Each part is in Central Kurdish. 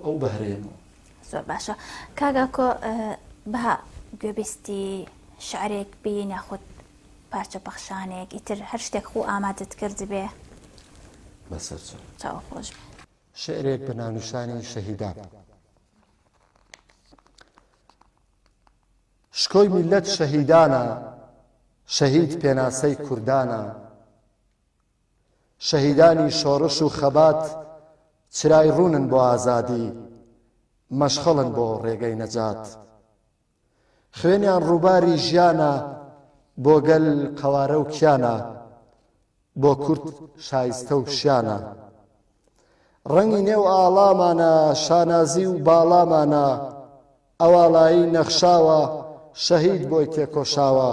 ئەو بەهرەیەمەوە. زۆر باشە کاگاکۆ بە گوێبیستی شعرێک بین یاخود پارچە بەخشانێک ئیتر هەر شتێک خۆ ئامادەت کرد بێ بەسەر چاوە خۆش بێ. شعرێک بە ناونیشانی شەهیدان. شکۆی میلەت شەهیدانە، شەهید پێناسەی کوردانە، شەهیدانی شۆڕش و خەبات چرای ڕوونن بۆ ئازادی، مەشخەڵن بۆ ڕێگەی نەجات. خوێنیان ڕووباری ژیانە، بۆ گەل قەوارە و کیانە، بۆ کورد شایستە و شیانە. ڕەنگی نێو ئاڵامانە، شانازی و باڵامانە، ئەواڵایی نەخشاوە، شەهید بۆی تێکۆشاوە.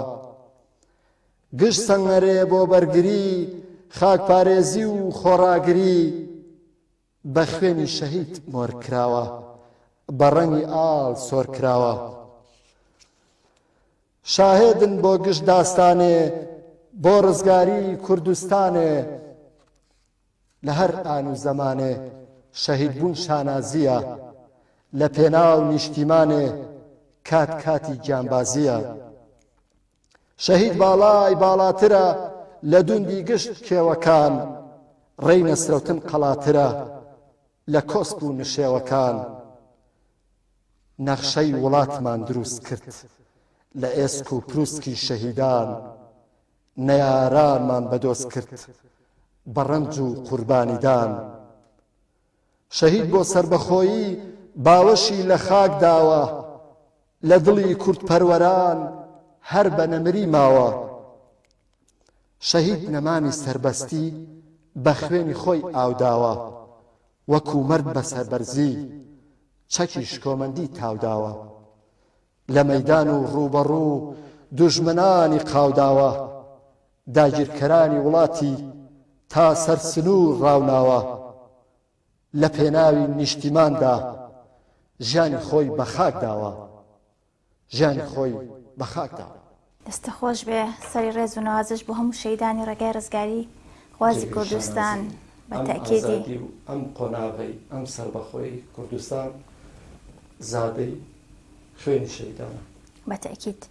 گشت سەنگەرێ بۆ بەرگری، خاک پارێزی و خۆڕاگری، بە خوێنی شەهید مۆر کراوە، بە ڕەنگی ئاڵ سۆر کراوە. شاهێدن بۆ گشت داستانێ، بۆ ڕزگاری کوردستانێ، لە هەر ئان و زەمانێ شەهید بوون شانازیە، لە پێناو نیشتیمانێ کات کاتی گیانبازیە. شەهید باڵای باڵاترە، لە دوندی گشت کێوەکان، ڕێی نەسرەوتن قەڵاترە، لە کۆسپ و نشێوەکان. نەخشەی وڵاتمان دروست کرد، لە ئێسک و پرووسکی شەهیدان، نەیارانمان بەدۆست کرد، بە ڕەنج و قوربانیدان. شەهید بۆ سربەخۆیی باوەشی لە خاک داوە، لە دڵی کوردپەروەران هەر بە نەمری ماوە. شەهید نەمامی سەربەستی بە خوێنی خۆی ئاوداوە، وەکو مەرد بە سەربەرزی چەکی شکۆمەندی تاوداوە. لە مەیدان و ڕووبەڕوو دوژمنانی قاوداوە، داگیرکەرانی وڵاتی تا سەر سنوور ڕاوناوە. لە پێناوی نیشتیماندا ژیانی خۆی بە خاک داوە، ژیانی خۆی بە خاک داوە. دەستە خۆش بێ سەری ڕێز و نوازش بۆ هەموو شەهیدانی ڕێگای ڕزگاری خوازی کوردستان بە تاکیدی ئەم قۆناغەی ئەم سەربەخۆی کوردستان زادەی خوێنی شەهیدانە بە تاکید.